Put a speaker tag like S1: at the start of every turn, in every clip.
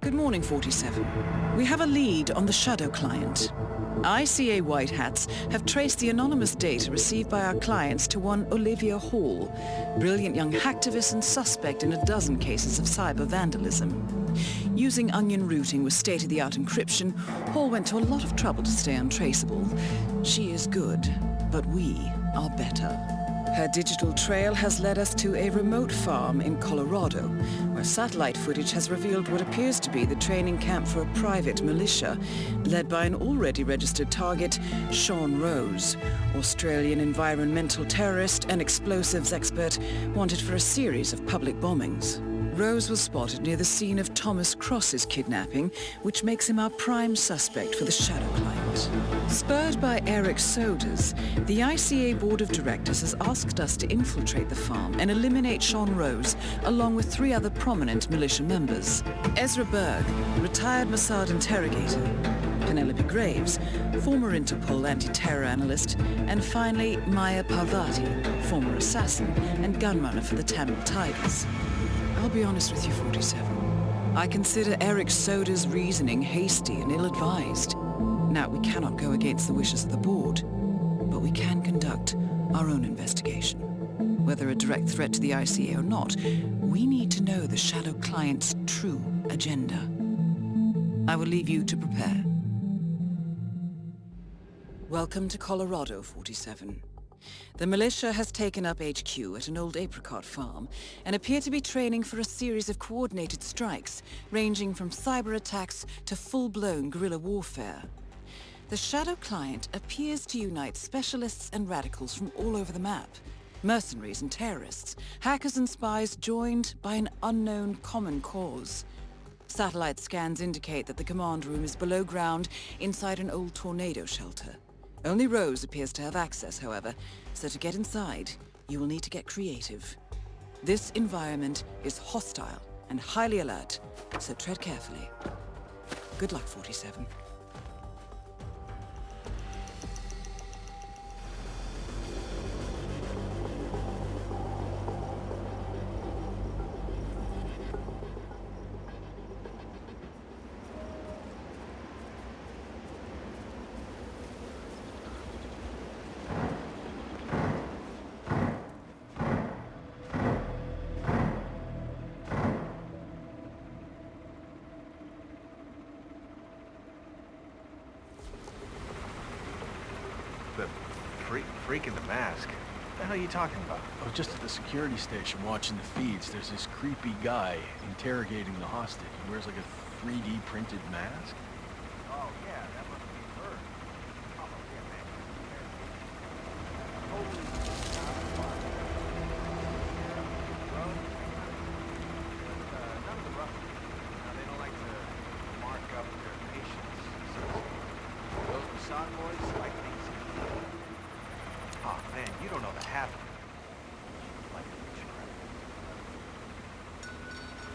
S1: Good morning, 47. We have a lead on the Shadow client. ICA White Hats have traced the anonymous data received by our clients to one Olivia Hall, brilliant young hacktivist and suspect in a dozen cases of cyber vandalism. Using onion routing with state-of-the-art encryption, Hall went to a lot of trouble to stay untraceable. She is good, but we are better. Her digital trail has led us to a remote farm in Colorado, where satellite footage has revealed what appears to be the training camp for a private militia, led by an already registered target, Sean Rose, Australian environmental terrorist and explosives expert wanted for a series of public bombings. Rose was spotted near the scene of Thomas Cross's kidnapping, which makes him our prime suspect for the Shadow client. Spurred by Eric Soders, the ICA Board of Directors has asked us to infiltrate the farm and eliminate Sean Rose, along with 3 other prominent militia members. Ezra Berg, retired Mossad interrogator, Penelope Graves, former Interpol anti-terror analyst, and finally Maya Parvati, former assassin and gunrunner for the Tamil Tigers. I'll be honest with you, 47. I consider Eric Soda's reasoning hasty and ill-advised. Now, we cannot go against the wishes of the board, but we can conduct our own investigation. Whether a direct threat to the ICA or not, we need to know the Shadow client's true agenda. I will leave you to prepare. Welcome to Colorado, 47. The militia has taken up HQ at an old apricot farm and appear to be training for a series of coordinated strikes, ranging from cyber attacks to full-blown guerrilla warfare. The Shadow client appears to unite specialists and radicals from all over the map, mercenaries and terrorists, hackers and spies joined by an unknown common cause. Satellite scans indicate that the command room is below ground inside an old tornado shelter. Only Rose appears to have access, however, so to get inside, you will need to get creative. This environment is hostile and highly alert, so tread carefully. Good luck, 47.
S2: The freak in the mask? What the hell are you talking about?
S3: I was just at the security station watching the feeds. There's this creepy guy interrogating the hostage. He wears like a 3D printed mask.
S2: Oh, yeah, that must be Bird. Oh, yeah, man. Holy none of the rough. They don't like to mark up their patients. So those Mossad boys like things. Oh, man, you don't know the half of it. Like witchcraft.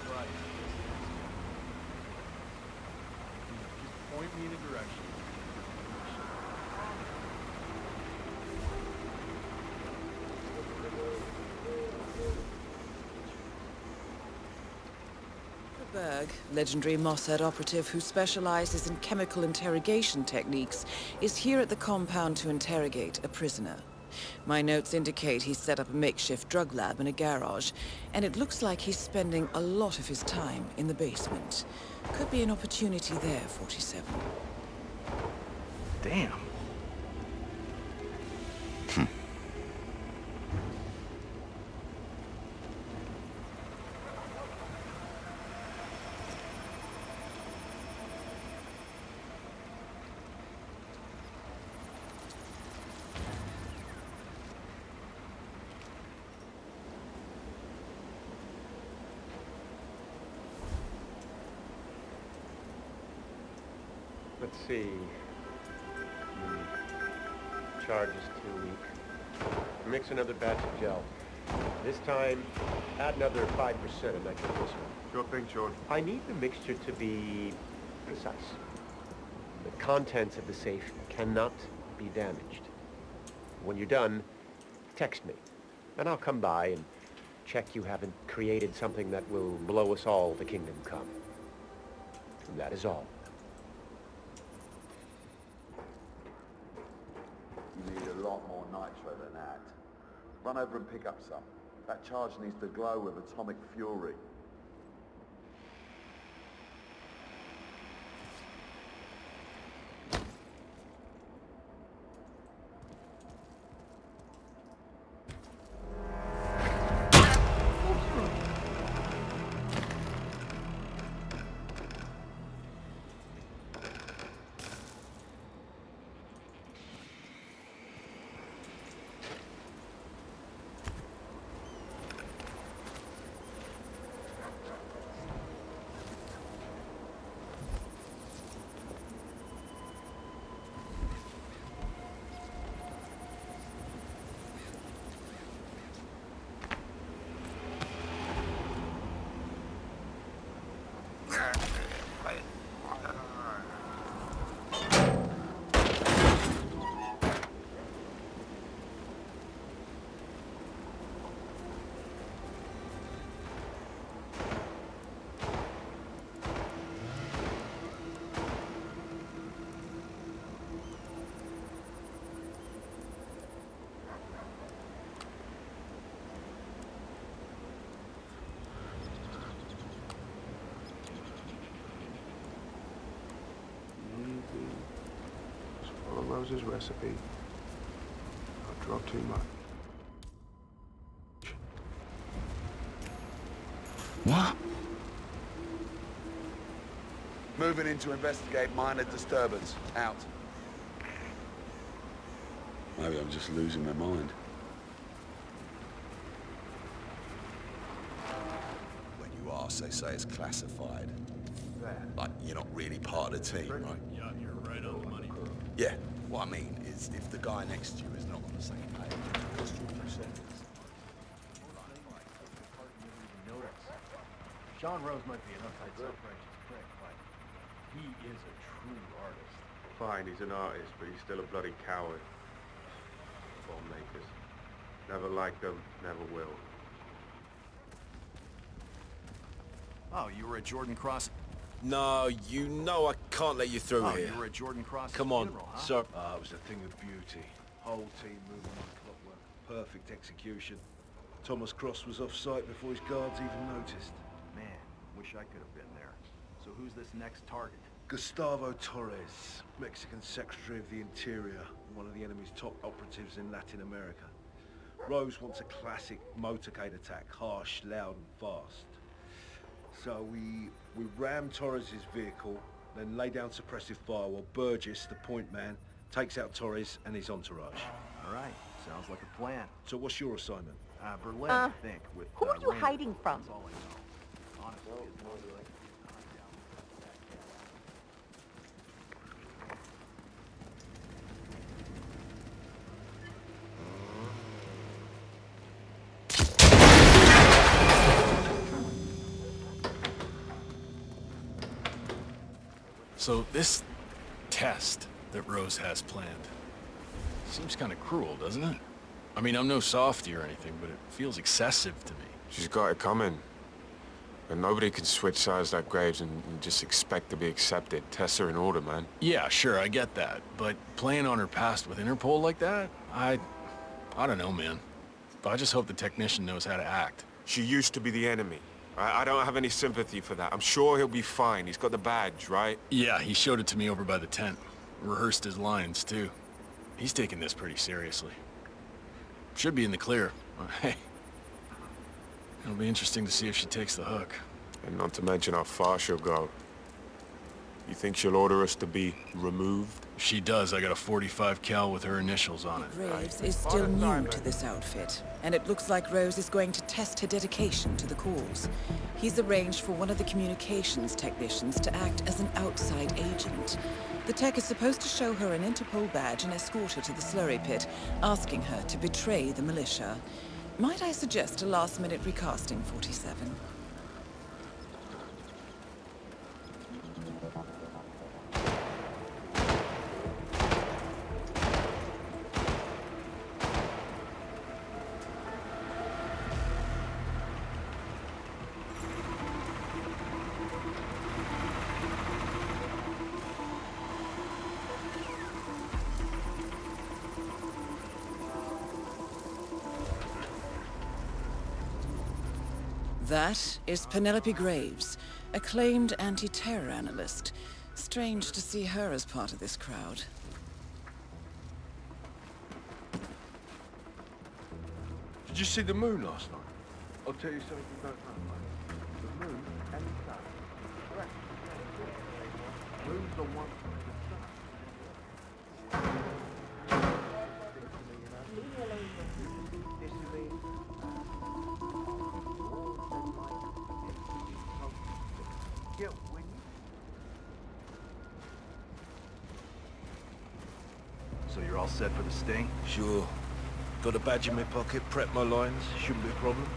S3: Right. Just point me in a direction.
S1: Berg, legendary Mossad operative who specializes in chemical interrogation techniques, is here at the compound to interrogate a prisoner. My notes indicate he's set up a makeshift drug lab in a garage, and it looks like he's spending a lot of his time in the basement. Could be an opportunity there, 47.
S2: Damn.
S4: Let's see. Charge is 2 weak. Mix another batch of gel. This time, add another 5% of nitroglycerin.
S2: Sure thing, Sean.
S4: I need the mixture to be precise. The contents of the safe cannot be damaged. When you're done, text me, and I'll come by and check you haven't created something that will blow us all to kingdom come. That is all.
S5: You need a lot more nitro than that. Run over and pick up some. That charge needs to glow with atomic fury.
S6: Follow Rose's recipe. Don't drop too much.
S5: What? Moving in to investigate minor disturbance. Out. Maybe I'm just losing my mind. When you ask, they say it's classified. Like, you're not really part of the team, right?
S3: Yeah, you're right on the money.
S5: Yeah. What I mean is, if the guy next to you is not on the same page, it costs you a few seconds.
S3: John Rose might be an uptight self-righteous prick, but he is a true artist.
S6: Fine, he's an artist, but he's still a bloody coward. Bomb makers. Never liked them, never will.
S3: Oh, you were at Jordan Cross?
S7: No, you know I can't let you through
S3: Oh,
S7: here.
S3: you were at Jordan Cross'
S7: Come on,
S3: funeral, huh?
S7: sir.
S8: It was a thing of beauty. Whole team moving on clockwork. Perfect execution. Thomas Cross was off site before his guards even noticed.
S3: Man, wish I could have been there. So who's this next target?
S8: Gustavo Torres, Mexican Secretary of the Interior, one of the enemy's top operatives in Latin America. Rose wants a classic motorcade attack, harsh, loud and fast. So we ram Torres' vehicle, then lay down suppressive fire while Burgess, the point man, takes out Torres and his entourage.
S3: All right, sounds like a plan.
S8: So what's your assignment?
S3: Berlin, I think, with
S9: Who are you
S3: Raymond.
S9: hiding from?
S3: That's all I know. Honestly, it's more like knock down that So this test that Rose has planned seems kind of cruel, doesn't it? I mean, I'm no softy or anything, but it feels excessive to me.
S6: She's got it coming. And nobody can switch sides like Graves and just expect to be accepted. Tests are in order, man.
S3: Yeah, sure, I get that. But playing on her past with Interpol like that? I don't know, man. But I just hope the technician knows how to act.
S6: She used to be the enemy. I don't have any sympathy for that. I'm sure he'll be fine. He's got the badge, right?
S3: Yeah, he showed it to me over by the tent. Rehearsed his lines, too. He's taking this pretty seriously. Should be in the clear. Hey, it'll be interesting to see if she takes the hook.
S6: And not to mention how far she'll go. You think she'll order us to be removed?
S3: If she does, I got a 45 cal with her initials on it.
S1: Graves is still new to this outfit, and it looks like Rose is going to test her dedication to the cause. He's arranged for one of the communications technicians to act as an outside agent. The tech is supposed to show her an Interpol badge and escort her to the slurry pit, asking her to betray the militia. Might I suggest a last-minute recasting, 47? That is Penelope Graves, acclaimed anti-terror analyst. Strange to see her as part of this crowd.
S8: Did you see the moon last night? I'll tell you something you don't know, mate. The moon and the sun. Correct. The moon's on one side of the sun.
S9: So you're all set for the sting?
S8: Sure. Got a badge in my pocket, prep my lines. Shouldn't be a problem.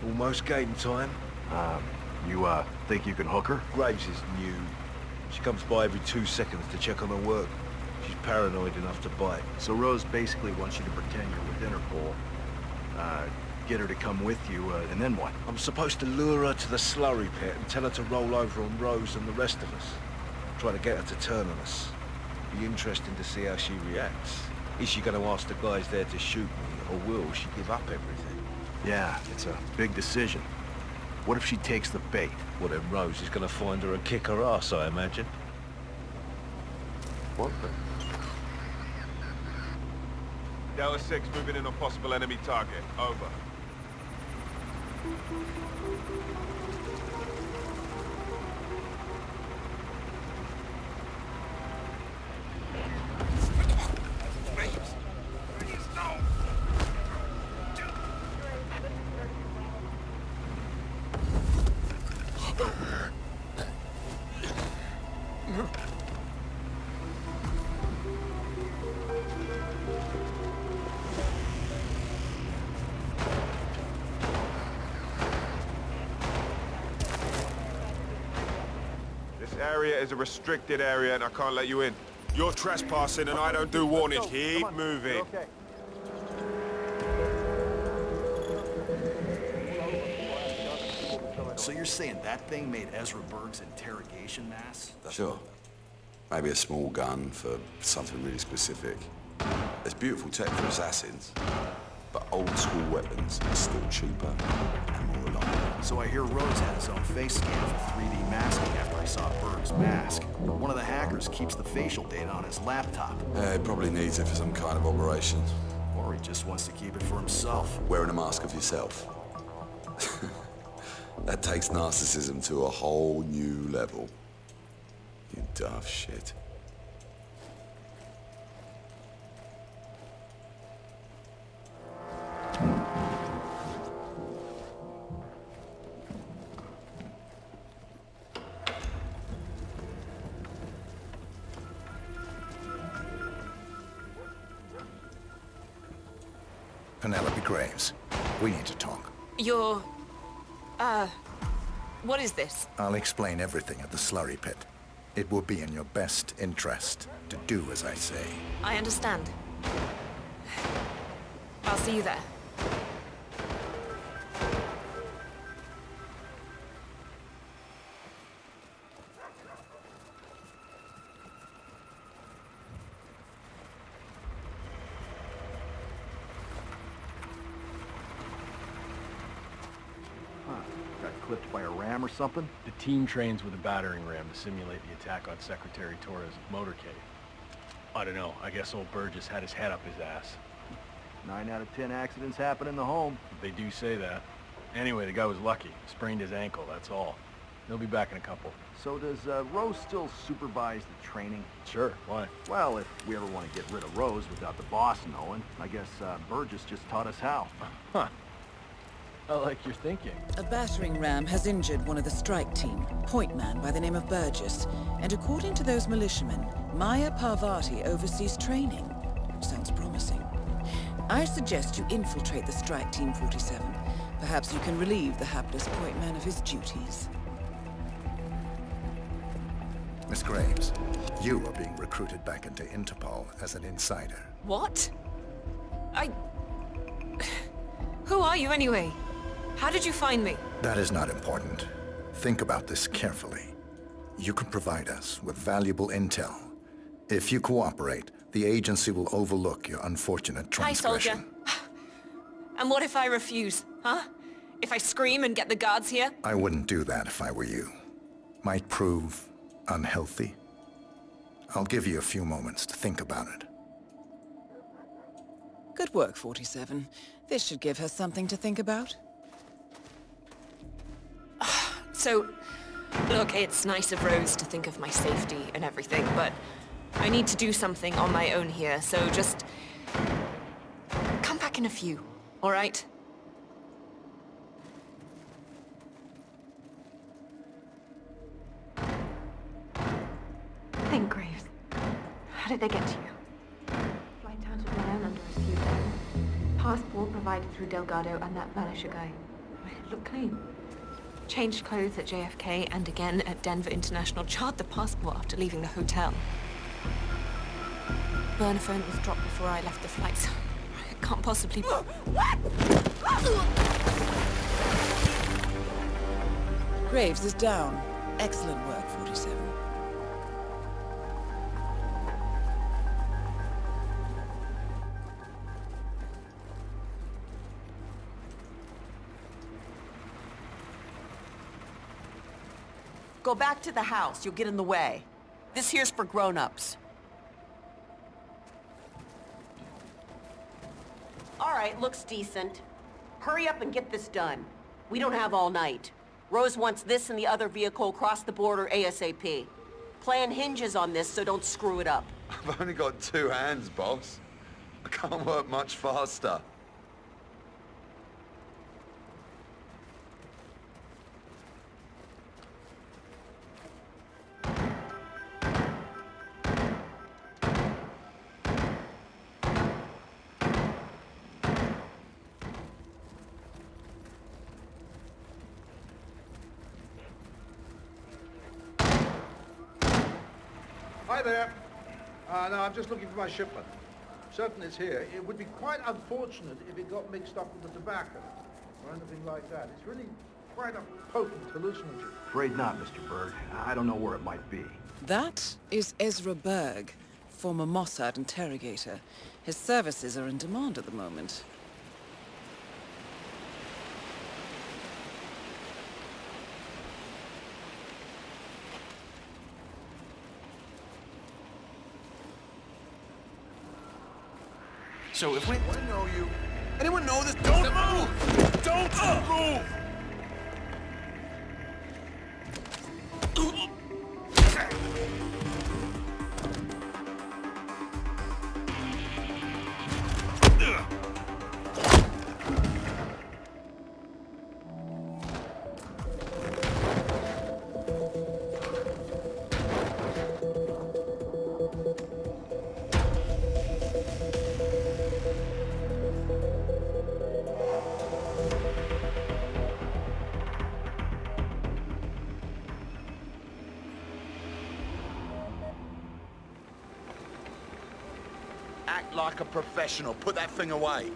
S8: Almost game time.
S9: You think you can hook her?
S8: Graves is new. She comes by every 2 seconds to check on her work. She's paranoid enough to bite.
S9: So Rose basically wants you to pretend you're with Interpol, get her to come with you, and then what?
S8: I'm supposed to lure her to the slurry pit and tell her to roll over on Rose and the rest of us. Try to get her to turn on us. Be interesting to see how she reacts. Is she going to ask the guys there to shoot me, or will she give up everything?
S9: Yeah, it's a big decision. What if she takes the bait?
S8: Well, then Rose is going to find her and kick her ass, I imagine.
S4: What?
S6: Delta 6 moving in on possible enemy target. Over. This area is a restricted area and I can't let you in. You're trespassing and I don't do warning. Keep moving.
S4: Okay.
S9: So you're saying that thing made Ezra Berg's interrogation mask?
S10: Sure. Maybe a small gun for something really specific. It's beautiful tech for assassins, but old school weapons are still cheaper and more reliable.
S9: So I hear Rhodes had his own face scan for 3D masking after he saw Berg's mask. One of the hackers keeps the facial data on his laptop.
S10: He probably needs it for some kind of operation.
S9: Or he just wants to keep it for himself.
S10: Wearing a mask of yourself. That takes narcissism to a whole new level. You daft shit.
S11: Penelope Graves, we need to talk.
S12: You're... what is this?
S11: I'll explain everything at the slurry pit. It will be in your best interest to do as I say.
S12: I understand. I'll see you there.
S9: Clipped by a ram or something?
S3: The team trains with a battering ram to simulate the attack on Secretary Torres' motorcade. I don't know, I guess old Burgess had his head up his ass.
S9: 9 out of 10 accidents happen in the home.
S3: They do say that. Anyway, the guy was lucky. Sprained his ankle, that's all. He'll be back in a couple.
S9: So does Rose still supervise the training?
S3: Sure, why?
S9: Well, if we ever want to get rid of Rose without the boss knowing, I guess Burgess just taught us how.
S3: Huh. I like your thinking.
S1: A battering ram has injured one of the strike team, point man by the name of Burgess, and according to those militiamen, Maya Parvati oversees training. Sounds promising. I suggest you infiltrate the strike team 47. Perhaps you can relieve the hapless point man of his duties.
S11: Miss Graves, you are being recruited back into Interpol as an insider.
S12: What? Who are you anyway? How did you find me?
S11: That is not important. Think about this carefully. You can provide us with valuable intel. If you cooperate, the agency will overlook your unfortunate transgression.
S12: Hi, soldier. And what if I refuse, huh? If I scream and get the guards here?
S11: I wouldn't do that if I were you. Might prove unhealthy. I'll give you a few moments to think about it.
S1: Good work, 47. This should give her something to think about.
S12: So, look, it's nice of Rose to think of my safety and everything, but I need to do something on my own here, so just come back in a few, all right?
S13: Think, Graves. How did they get to you? Flight down to Milan under a slew down. Passport provided through Delgado and that militia guy. It looked clean.
S12: Changed clothes at JFK and again at Denver International. Charred the passport after leaving the hotel. Burner phone was dropped before I left the flight. So I can't possibly... What?
S1: Graves is down. Excellent work, 47.
S14: Go back to the house. You'll get in the way. This here's for grown-ups. All right, looks decent. Hurry up and get this done. We don't have all night. Rose wants this and the other vehicle across the border ASAP. Plan hinges on this, so don't screw it up.
S5: I've only got 2 hands, boss. I can't work much faster.
S8: Hi there. No, I'm just looking for my shipment. Certain it's here. It would be quite unfortunate if it got mixed up with the tobacco or anything like that. It's really quite a potent hallucinogen.
S9: Afraid not, Mr. Berg. I don't know where it might be.
S1: That is Ezra Berg, former Mossad interrogator. His services are in demand at the moment.
S7: So if we... I know you. Anyone know this? Don't move! Don't move!
S5: Act like a professional. Put that thing away.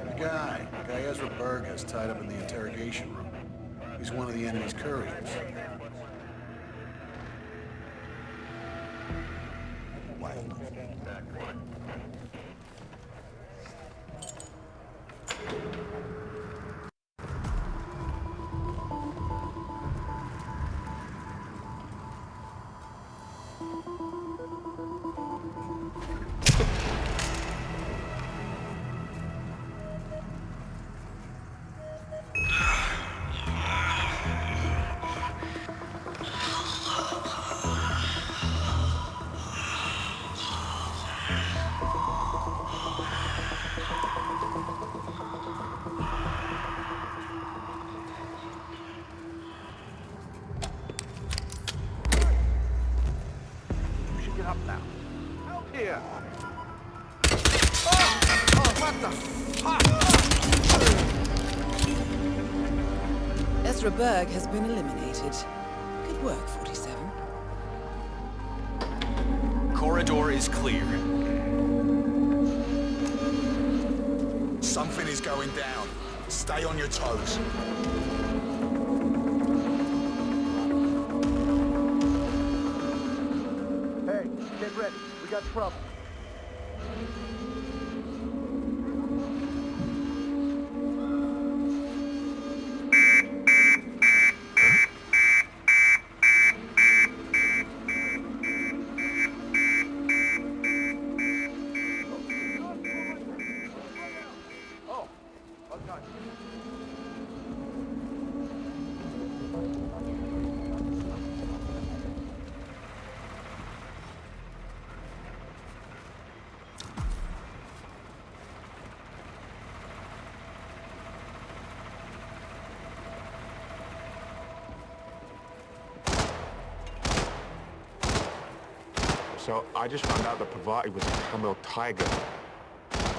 S8: The guy Ezra Berg has tied up in the interrogation room. He's one of the enemy's couriers. Up now. Help here! Oh, what the fuck?
S1: Ezra Berg has been eliminated. Good work, 47.
S7: Corridor is clear.
S10: Something is going down. Stay on your toes.
S4: Hey, get ready. We got trouble.
S6: So I just found out that Pavati was a Tamil tiger.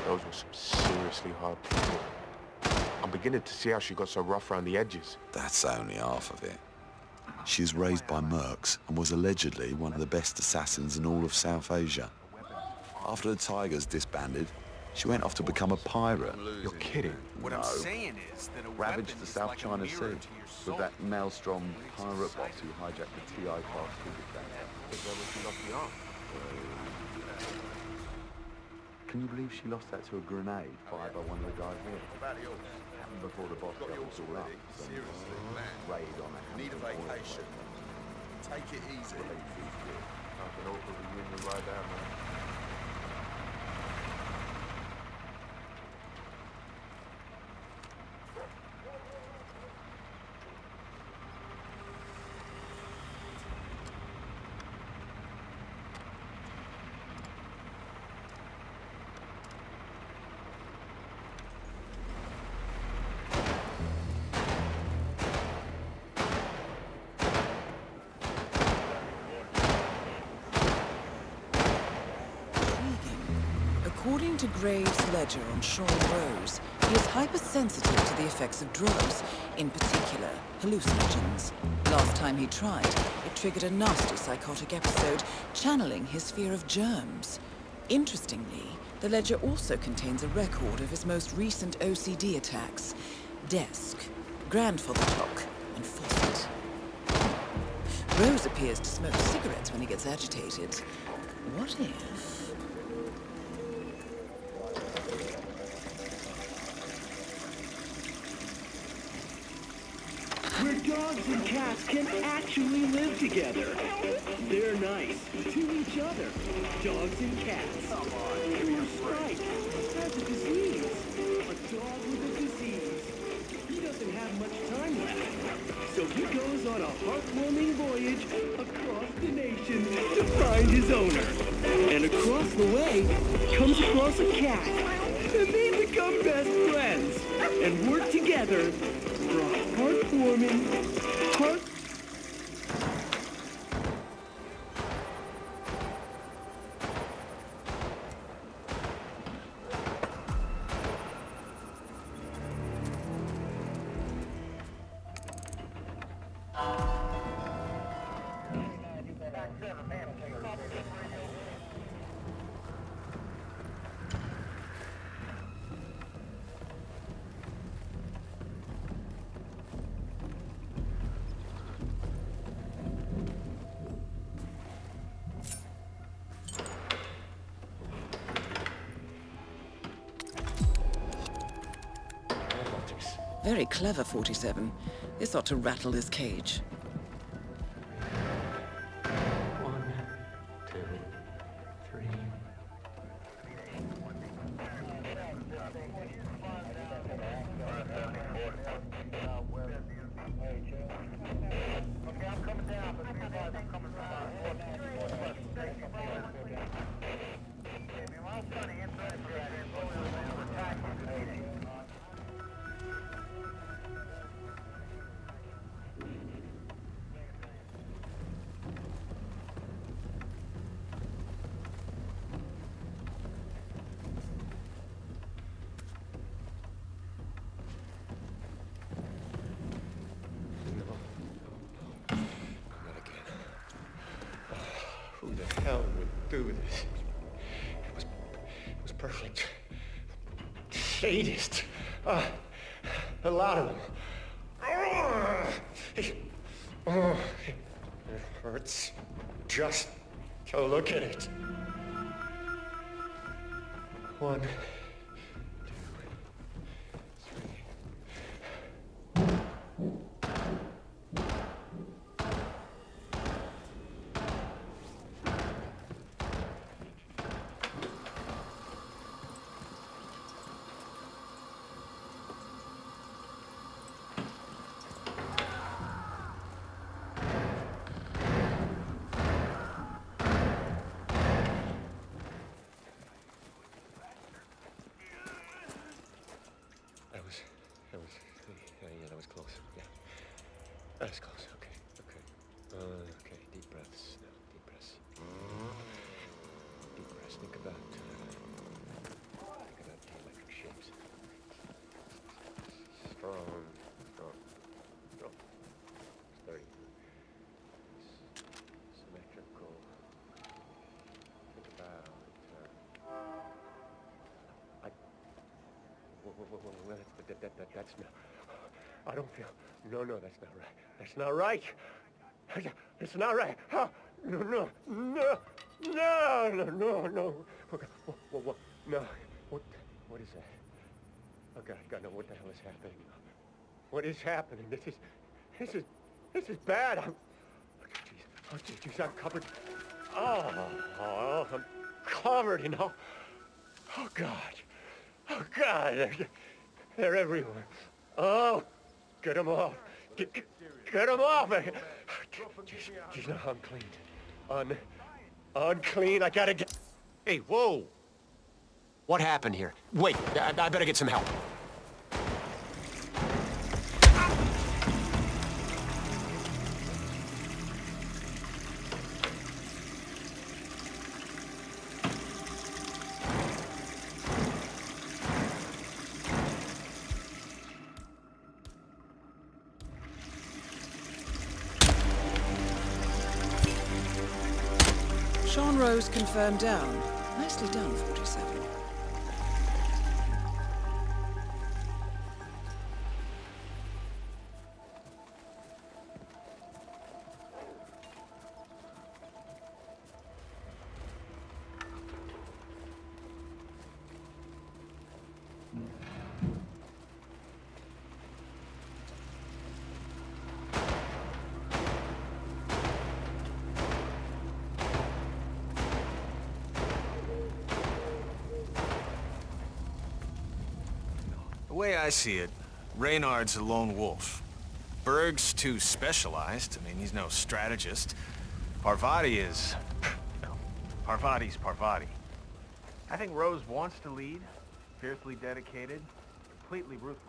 S6: Those were some seriously hard people. I'm beginning to see how she got so rough around the edges.
S10: That's only half of it. She was raised by mercs and was allegedly one of the best assassins in all of South Asia. After the Tigers disbanded, she went off to become a pirate.
S6: You're kidding.
S7: What I'm saying is that a
S10: Ravaged
S7: weapon
S10: the
S7: is
S10: South
S7: like a
S10: China
S7: mirror
S10: Sea
S7: to your
S10: with
S7: soul.
S10: that maelstrom pirate boss who hijacked the TI class frigate.
S6: She lost the arm.
S10: Can you believe she lost that to a grenade fired by one of the guys here? Happened before the boss got us all up.
S5: Seriously, man.
S10: Raid on a
S5: Need a vacation. Take it easy.
S6: I can open the union right down, man.
S1: According to Graves' ledger on Sean Rose, he is hypersensitive to the effects of drugs, in particular, hallucinogens. Last time he tried, it triggered a nasty psychotic episode, channeling his fear of germs. Interestingly, the ledger also contains a record of his most recent OCD attacks. Desk, grandfather clock, and faucet. Rose appears to smoke cigarettes when he gets agitated. What if...
S15: Where dogs and cats can actually live together. They're nice to each other. Dogs and cats. Poor Spike has a disease. A dog with a disease. He doesn't have much time left. So he goes on a heartwarming voyage across the nation to find his owner. And across the way, comes across a cat. And they become best friends. And work together for a heartwarming,
S1: Very clever, 47. This ought to rattle his cage.
S6: Who the hell would do this? It was perfect.
S4: sadist. A lot of them. It hurts just to look at it. One, two, three. That was close. Yeah, that was close. Okay. Deep breaths. Now, deep breaths. Deep breaths. Think about the electric shapes. Strong. Sturdy. Symmetrical. Think about. That's not. I don't feel. No, that's not right. That's not right. It's not right. No. Okay. What? No. What is that? Oh God, no. What the hell is happening? What is happening? This is bad. I'm covered. I'm covered in all. Oh God. They're everywhere. Oh, get them off. Get them off. Jeez, no, I'm clean. Unclean. I gotta get... Hey, whoa. What happened here? Wait, I better get some help.
S1: Sean Rose confirmed down. Nicely done, 47.
S7: The way I see it, Reynard's a lone wolf. Berg's too specialized. I mean, he's no strategist. Parvati is... Parvati's Parvati.
S2: I think Rose wants to lead, fiercely dedicated, completely ruthless.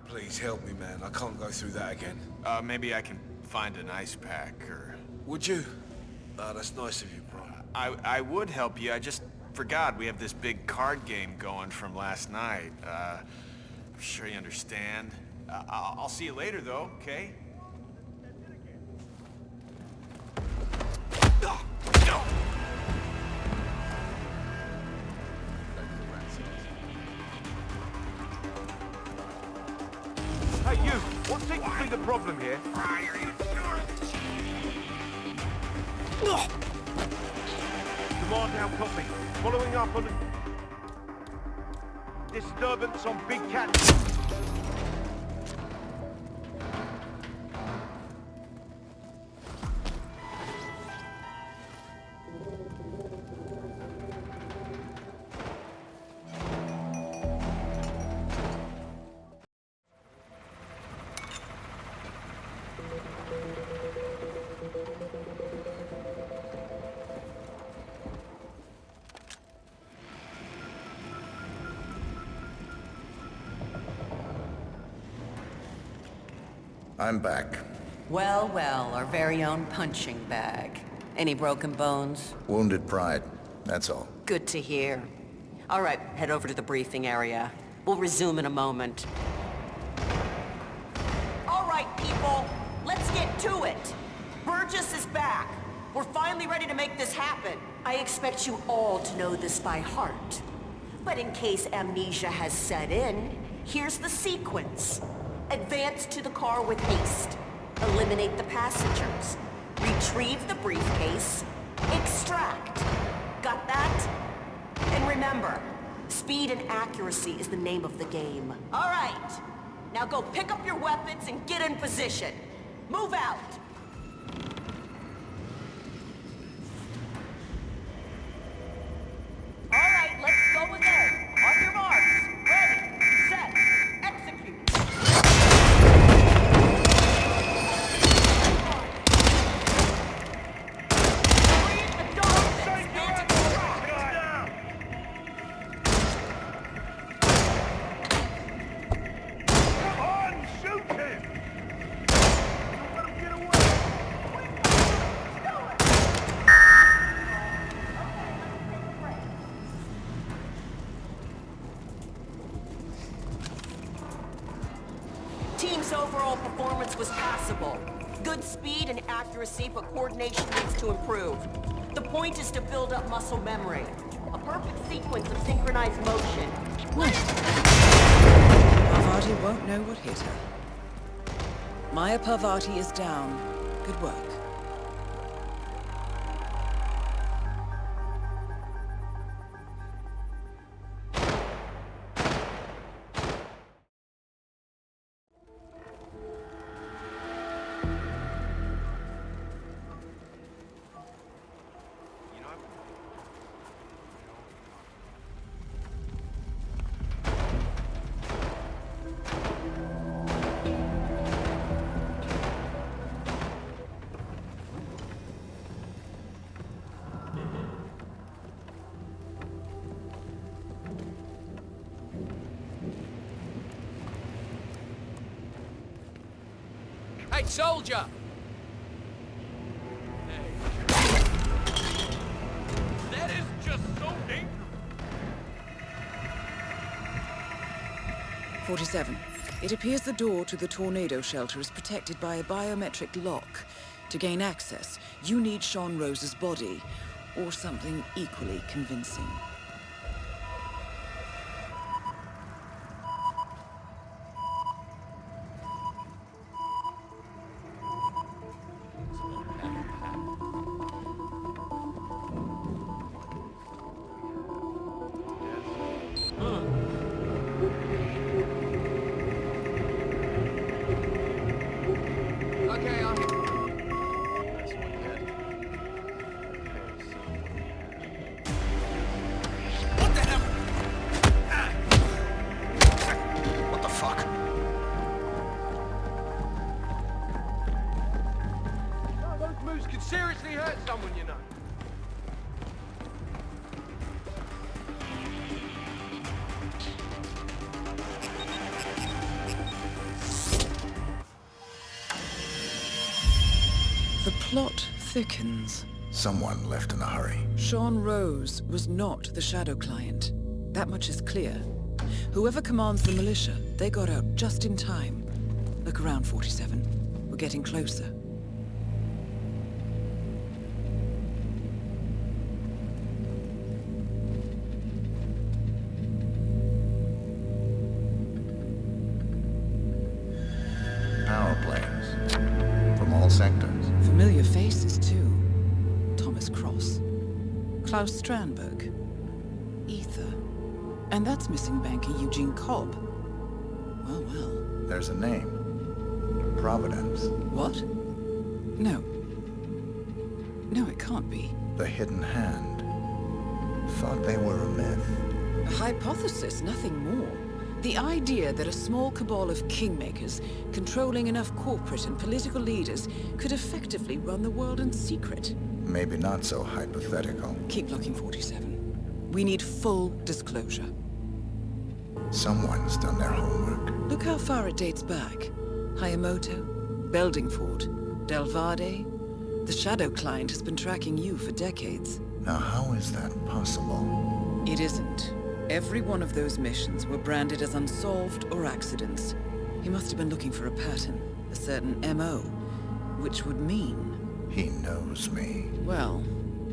S8: Please help me, man. I can't go through that again.
S7: Maybe I can find an ice pack, or...
S8: Would you? That's nice of you, bro.
S7: I would help you. I just forgot we have this big card game going from last night. I'm sure you understand. I'll see you later, though, okay?
S2: Hey, you! What seems to be the problem here? Command down copy. Following up on a disturbance on Big Cat.
S11: I'm back.
S14: Well, our very own punching bag. Any broken bones?
S11: Wounded pride, that's all.
S14: Good to hear. All right, head over to the briefing area. We'll resume in a moment. All right, people! Let's get to it! Burgess is back! We're finally ready to make this happen! I expect you all to know this by heart. But in case amnesia has set in, here's the sequence. Advance to the car with haste. Eliminate the passengers. Retrieve the briefcase. Extract. Got that? And remember, speed and accuracy is the name of the game. All right. Now go pick up your weapons and get in position. Move out. All right, let's go again. On your marks. Ready, set, execute. Team's overall performance was passable. Good speed and accuracy, but coordination needs to improve. The point is to build up muscle memory. A perfect sequence of synchronized motion.
S1: Parvati won't know what hit her. Maya Parvati is down. Good work.
S16: Hey, soldier! That is just so dangerous.
S1: 47. It appears the door to the tornado shelter is protected by a biometric lock. To gain access, you need Sean Rose's body, or something equally convincing.
S16: Could seriously hurt someone, you know.
S1: The plot thickens.
S11: Someone left in a hurry.
S1: Sean Rose was not the Shadow Client. That much is clear. Whoever commands the militia, they got out just in time. Look around, 47. We're getting closer.
S11: Power planes. From all sectors.
S1: Familiar faces, too. Thomas Cross. Klaus Strandberg. Ether. And that's missing banker Eugene Cobb. Well, well.
S11: There's a name. Providence.
S1: What? No. No, it can't be.
S11: The Hidden Hand. Thought they were a myth.
S1: A hypothesis, nothing more. The idea that a small cabal of kingmakers, controlling enough corporate and political leaders, could effectively run the world in secret.
S11: Maybe not so hypothetical.
S1: Keep looking, 47. We need full disclosure.
S11: Someone's done their homework.
S1: Look how far it dates back. Hayamoto, Beldingford, Delvade. The Shadow Client has been tracking you for decades.
S11: Now how is that possible?
S1: It isn't. Every one of those missions were branded as unsolved or accidents. He must have been looking for a pattern, a certain MO, which would mean...
S11: He knows me.
S1: Well,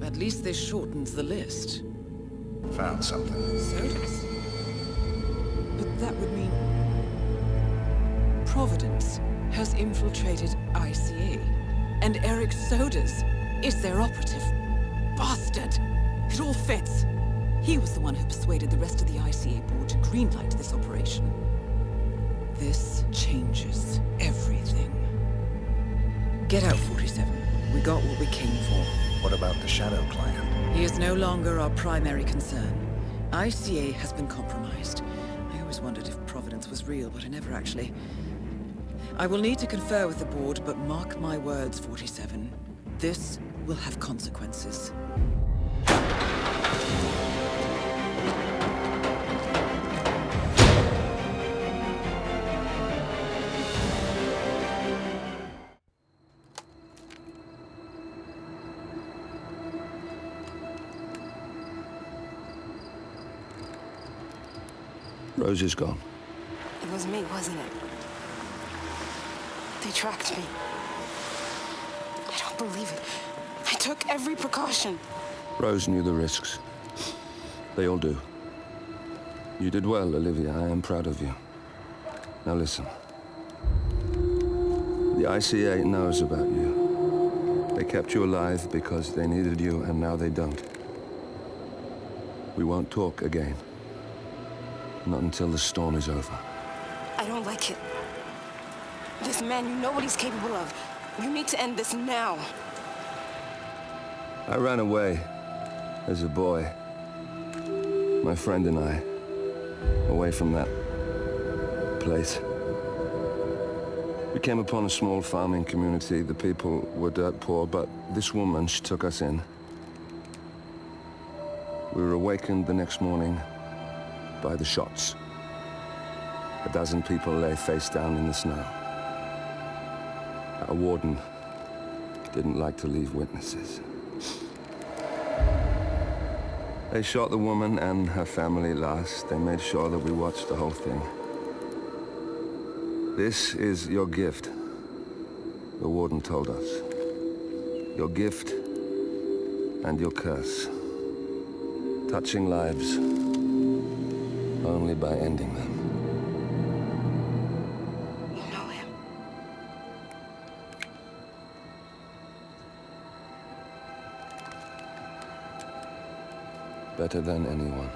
S1: at least this shortens the list.
S11: Found something.
S1: Sodas? But that would mean... Providence has infiltrated ICA, and Eric Sodas is their operative. Bastard! It all fits. He was the one who persuaded the rest of the ICA board to greenlight this operation. This changes everything. Get out, 47. We got what we came for.
S11: What about the Shadow Client?
S1: He is no longer our primary concern. ICA has been compromised. I always wondered if Providence was real, but I never actually... I will need to confer with the board, but mark my words, 47. This will have consequences.
S17: Rose is gone.
S18: It was me, wasn't it? They tracked me. I don't believe it. I took every precaution.
S17: Rose knew the risks. They all do. You did well, Olivia. I am proud of you. Now listen. The ICA knows about you. They kept you alive because they needed you, and now they don't. We won't talk again. Not until the storm is over.
S18: I don't like it. This man, you know what he's capable of. You need to end this now.
S17: I ran away as a boy. My friend and I. Away from that place. We came upon a small farming community. The people were dirt poor, but this woman, she took us in. We were awakened the next morning by the shots. A dozen people lay face down in the snow. Our warden didn't like to leave witnesses. They shot the woman and her family last. They made sure that we watched the whole thing. This is your gift, the warden told us. Your gift and your curse. Touching lives only by ending them.
S18: You know him.
S17: Better than anyone.